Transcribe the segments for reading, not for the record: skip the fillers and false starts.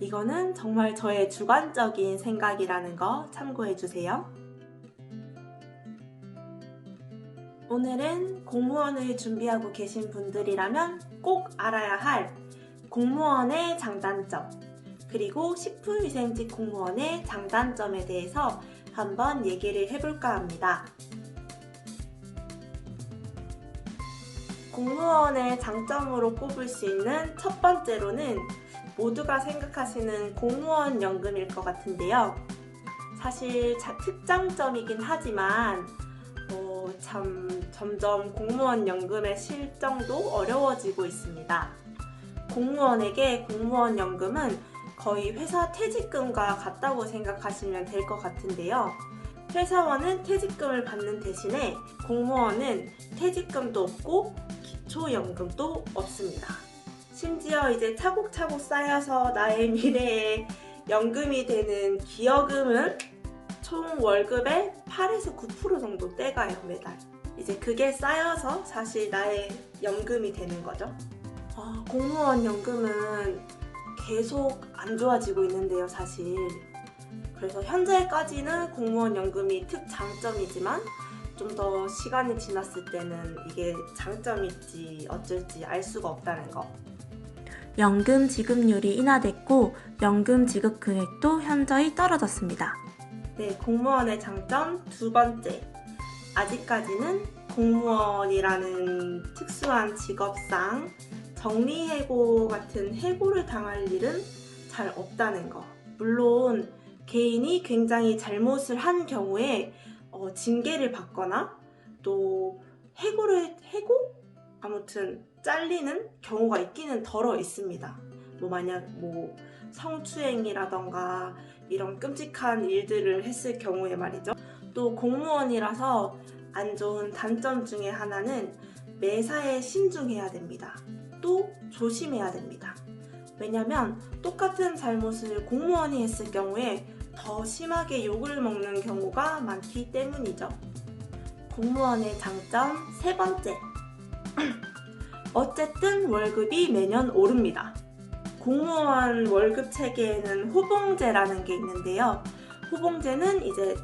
이거는 정말 저의 주관적인 생각이라는 거 참고해주세요. 오늘은 공무원을 준비하고 계신 분들이라면 꼭 알아야 할 공무원의 장단점, 그리고 식품위생직 공무원의 장단점에 대해서 한번 얘기를 해볼까 합니다. 공무원의 장점으로 꼽을 수 있는 첫 번째로는 모두가 생각하시는 공무원 연금일 것 같은데요. 사실 특장점이긴 하지만 점점 공무원 연금의 실정도 어려워지고 있습니다. 공무원에게 공무원 연금은 거의 회사 퇴직금과 같다고 생각하시면 될 것 같은데요. 회사원은 퇴직금을 받는 대신에 공무원은 퇴직금도 없고 기초연금도 없습니다. 심지어 이제 차곡차곡 쌓여서 나의 미래에 연금이 되는 기여금은 총 월급의 8에서 9% 정도 떼가요, 매달. 이제 그게 쌓여서 사실 나의 연금이 되는 거죠. 공무원 연금은 계속 안 좋아지고 있는데요, 사실. 그래서 현재까지는 공무원 연금이 특장점이지만 좀 더 시간이 지났을 때는 이게 장점일지 어쩔지 알 수가 없다는 거. 연금 지급률이 인하됐고 연금 지급 금액도 현저히 떨어졌습니다. 네, 공무원의 장점 두 번째. 아직까지는 공무원이라는 특수한 직업상 정리해고 같은 해고를 당할 일은 잘 없다는 거. 물론 개인이 굉장히 잘못을 한 경우에 징계를 받거나 또 아무튼 잘리는 경우가 있기는 덜어 있습니다. 만약 성추행이라던가 이런 끔찍한 일들을 했을 경우에 말이죠. 또 공무원이라서 안 좋은 단점 중에 하나는 매사에 신중해야 됩니다. 또 조심해야 됩니다. 왜냐면 똑같은 잘못을 공무원이 했을 경우에 더 심하게 욕을 먹는 경우가 많기 때문이죠. 공무원의 장점 세 번째. 어쨌든 월급이 매년 오릅니다. 공무원 월급 체계에는 호봉제라는 게 있는데요. 호봉제는 이제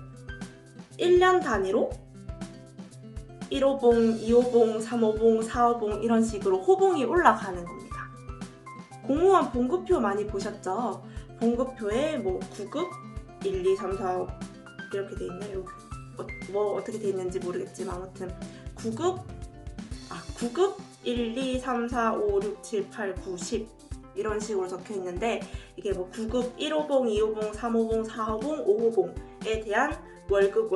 1년 단위로 1호봉, 2호봉, 3호봉, 4호봉 이런 식으로 호봉이 올라가는 겁니다. 공무원 봉급표 많이 보셨죠? 봉급표에 9급, 1, 2, 3, 4 이렇게 돼 있네요. 어떻게 돼 있는지 모르겠지만 아무튼 9급 1, 2, 3, 4, 5, 6, 7, 8, 9, 10 이런 식으로 적혀 있는데 이게 9급 1호봉, 2호봉, 3호봉, 4호봉, 5호봉에 대한 월급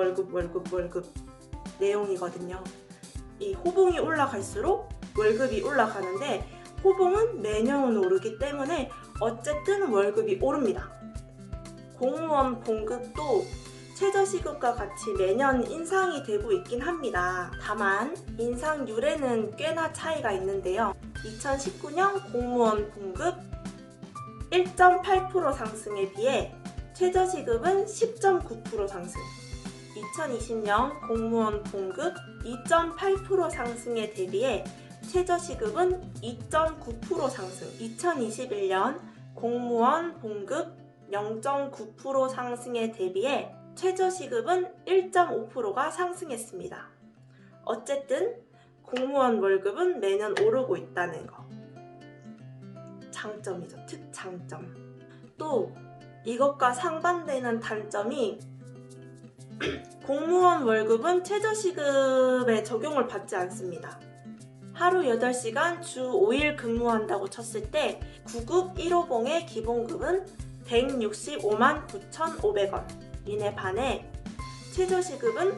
내용이거든요. 이 호봉이 올라갈수록 월급이 올라가는데 호봉은 매년 오르기 때문에 어쨌든 월급이 오릅니다. 공무원 봉급도 최저시급과 같이 매년 인상이 되고 있긴 합니다. 다만 인상률에는 꽤나 차이가 있는데요. 2019년 공무원 봉급 1.8% 상승에 비해 최저시급은 10.9% 상승, 2020년 공무원 봉급 2.8% 상승에 대비해 최저시급은 2.9% 상승, 2021년 공무원 봉급 0.9% 상승에 대비해 최저시급은 1.5%가 상승했습니다. 어쨌든 공무원 월급은 매년 오르고 있다는 거. 장점이죠. 특장점. 또 이것과 상반되는 단점이 공무원 월급은 최저시급에 적용을 받지 않습니다. 하루 8시간 주 5일 근무한다고 쳤을 때 9급 1호봉의 기본급은 165만 9,500원 이내 반해 최저시급은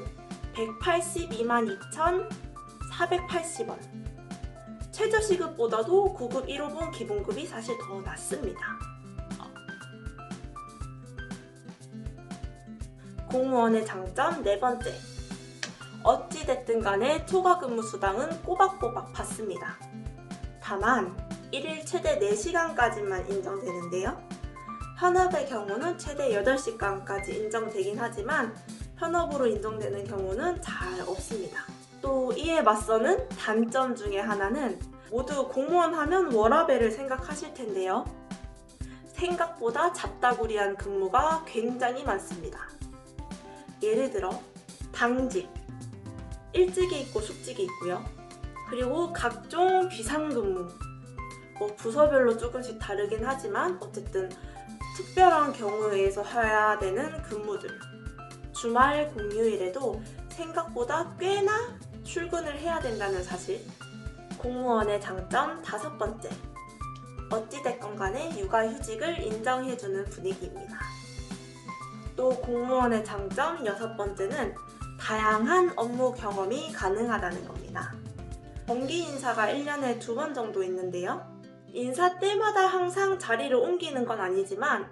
182만 2,480원. 최저시급보다도 9급 1호봉 기본급이 사실 더 낮습니다. 공무원의 장점 네 번째. 어찌됐든 간에 초과근무 수당은 꼬박꼬박 받습니다. 다만 1일 최대 4시간까지만 인정되는데요. 현업의 경우는 최대 8시간까지 인정되긴 하지만 현업으로 인정되는 경우는 잘 없습니다. 또 이에 맞서는 단점 중에 하나는 모두 공무원 하면 워라밸을 생각하실 텐데요. 생각보다 잡다구리한 근무가 굉장히 많습니다. 예를 들어 당직, 일찍이 있고 숙직이 있고요. 그리고 각종 비상근무, 부서별로 조금씩 다르긴 하지만 어쨌든 특별한 경우에 의해서 해야 되는 근무들. 주말 공휴일에도 생각보다 꽤나 출근을 해야 된다는 사실. 공무원의 장점 5번째. 어찌됐건 간에 육아휴직을 인정해주는 분위기입니다. 또 공무원의 장점 6번째는 다양한 업무 경험이 가능하다는 겁니다. 정기 인사가 1년에 2번 정도 있는데요. 인사 때마다 항상 자리를 옮기는 건 아니지만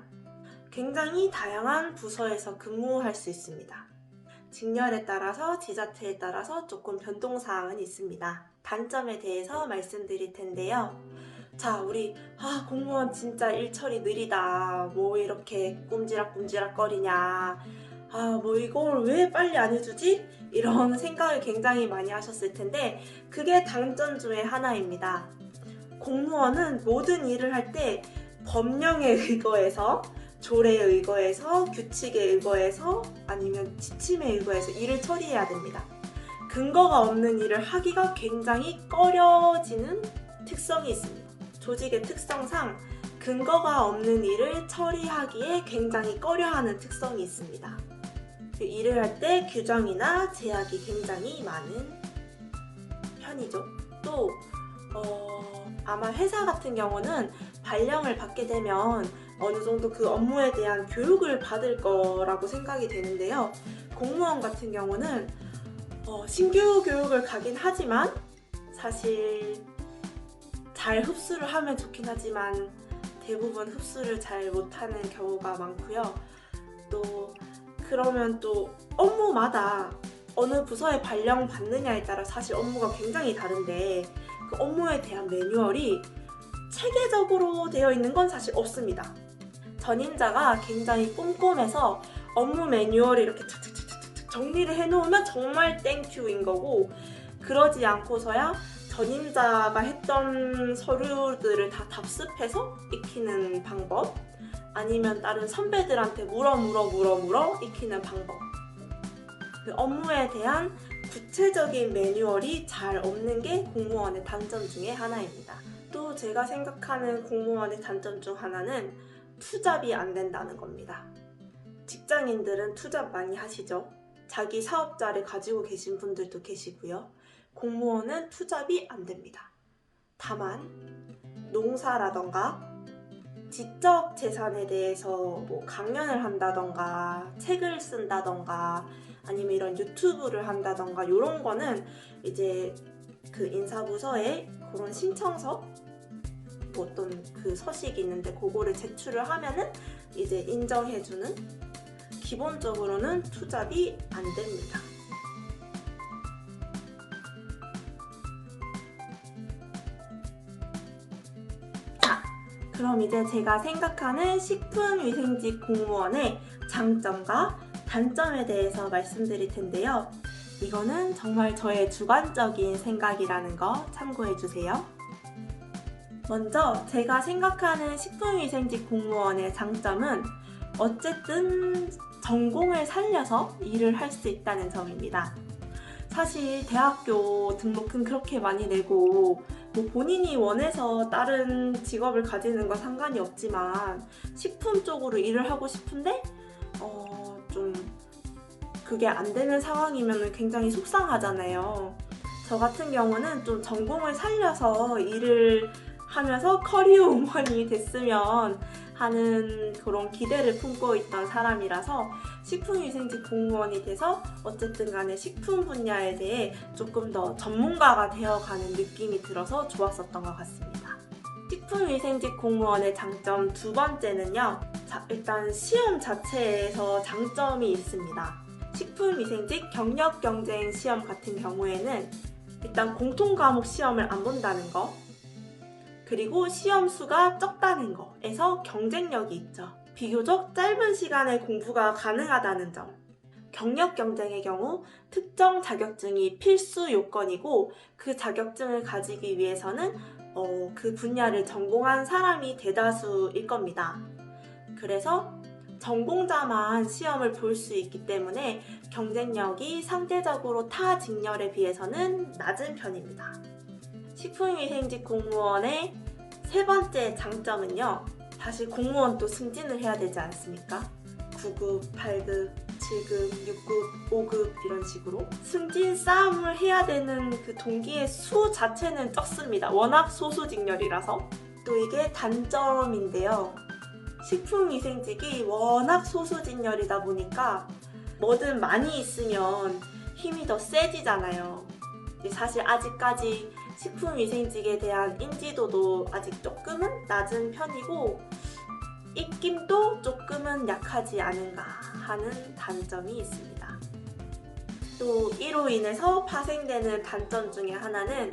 굉장히 다양한 부서에서 근무할 수 있습니다. 직렬에 따라서 지자체에 따라서 조금 변동사항은 있습니다. 단점에 대해서 말씀드릴 텐데요. 자, 우리 공무원 진짜 일처리 느리다, 뭐 이렇게 꼼지락꼼지락 거리냐, 뭐 이걸 왜 빨리 안 해주지? 이런 생각을 굉장히 많이 하셨을 텐데 그게 단점 중에 하나입니다. 공무원은 모든 일을 할 때 법령에 의거해서, 조례에 의거해서, 규칙에 의거해서, 아니면 지침에 의거해서 일을 처리해야 됩니다. 근거가 없는 일을 하기가 굉장히 꺼려지는 특성이 있습니다. 조직의 특성상 근거가 없는 일을 처리하기에 굉장히 꺼려하는 특성이 있습니다. 그 일을 할 때 규정이나 제약이 굉장히 많은 편이죠. 또 아마 회사 같은 경우는 발령을 받게 되면 어느 정도 그 업무에 대한 교육을 받을 거라고 생각이 되는데요. 공무원 같은 경우는 신규 교육을 가긴 하지만 사실 잘 흡수를 하면 좋긴 하지만 대부분 흡수를 잘 못하는 경우가 많고요. 또 그러면 또 업무마다 어느 부서에 발령 받느냐에 따라 사실 업무가 굉장히 다른데 그 업무에 대한 매뉴얼이 체계적으로 되어 있는 건 사실 없습니다. 전임자가 굉장히 꼼꼼해서 업무 매뉴얼을 이렇게 착착착착 정리를 해놓으면 정말 땡큐인 거고, 그러지 않고서야 전임자가 했던 서류들을 다 답습해서 익히는 방법, 아니면 다른 선배들한테 물어 익히는 방법. 그 업무에 대한 구체적인 매뉴얼이 잘 없는 게 공무원의 단점 중에 하나입니다. 또 제가 생각하는 공무원의 단점 중 하나는 투잡이 안 된다는 겁니다. 직장인들은 투잡 많이 하시죠? 자기 사업자를 가지고 계신 분들도 계시고요. 공무원은 투잡이 안 됩니다. 다만 농사라던가 지적 재산에 대해서 뭐 강연을 한다던가 책을 쓴다던가 아니면 이런 유튜브를 한다던가 이런 거는 이제 그 인사부서에 그런 신청서, 뭐 어떤 그 서식이 있는데 그거를 제출을 하면은 이제 인정해주는, 기본적으로는 투잡이 안 됩니다. 자, 그럼 이제 제가 생각하는 식품위생직 공무원의 장점과 단점에 대해서 말씀드릴 텐데요. 이거는 정말 저의 주관적인 생각이라는 거 참고해주세요. 먼저 제가 생각하는 식품위생직 공무원의 장점은 어쨌든 전공을 살려서 일을 할 수 있다는 점입니다. 사실 대학교 등록금 그렇게 많이 내고 뭐 본인이 원해서 다른 직업을 가지는 건 상관이 없지만 식품 쪽으로 일을 하고 싶은데 좀 그게 안 되는 상황이면 굉장히 속상하잖아요. 저 같은 경우는 좀 전공을 살려서 일을 하면서 커리어 우먼이 됐으면 하는 그런 기대를 품고 있던 사람이라서 식품위생직 공무원이 돼서 어쨌든 간에 식품 분야에 대해 조금 더 전문가가 되어가는 느낌이 들어서 좋았었던 것 같습니다. 식품위생직 공무원의 장점 2번째는요. 일단 시험 자체에서 장점이 있습니다. 식품위생직 경력경쟁 시험 같은 경우에는 일단 공통과목 시험을 안 본다는 거, 그리고 시험 수가 적다는 거에서 경쟁력이 있죠. 비교적 짧은 시간에 공부가 가능하다는 점. 경력 경쟁의 경우 특정 자격증이 필수 요건이고 그 자격증을 가지기 위해서는 그 분야를 전공한 사람이 대다수일 겁니다. 그래서 전공자만 시험을 볼 수 있기 때문에 경쟁력이 상대적으로 타 직렬에 비해서는 낮은 편입니다. 식품위생직 공무원의 세 번째 장점은요. 사실 공무원도 승진을 해야 되지 않습니까? 9급, 8급, 7급, 6급, 5급 이런 식으로 승진 싸움을 해야 되는 그 동기의 수 자체는 적습니다. 워낙 소수직렬이라서. 또 이게 단점인데요. 식품위생직이 워낙 소수직렬이다 보니까 뭐든 많이 있으면 힘이 더 세지잖아요. 사실 아직까지 식품위생직에 대한 인지도도 아직 조금은 낮은 편이고 입김도 조금은 약하지 않은가 하는 단점이 있습니다. 또 이로 인해서 파생되는 단점 중에 하나는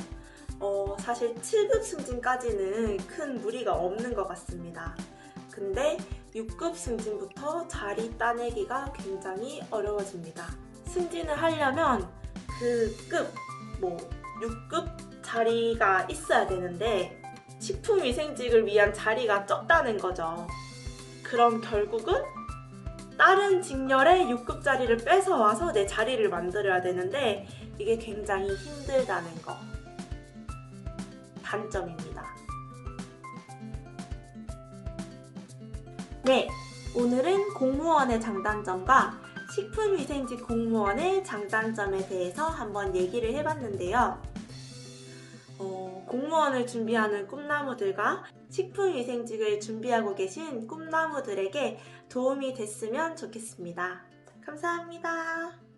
사실 7급 승진까지는 큰 무리가 없는 것 같습니다. 근데 6급 승진부터 자리 따내기가 굉장히 어려워집니다. 승진을 하려면 그 급, 6급 자리가 있어야 되는데 식품위생직을 위한 자리가 적다는 거죠. 그럼 결국은 다른 직렬의 6급 자리를 뺏어와서 내 자리를 만들어야 되는데 이게 굉장히 힘들다는 거. 단점입니다. 네, 오늘은 공무원의 장단점과 식품위생직 공무원의 장단점에 대해서 한번 얘기를 해봤는데요. 공무원을 준비하는 꿈나무들과 식품위생직을 준비하고 계신 꿈나무들에게 도움이 됐으면 좋겠습니다. 감사합니다.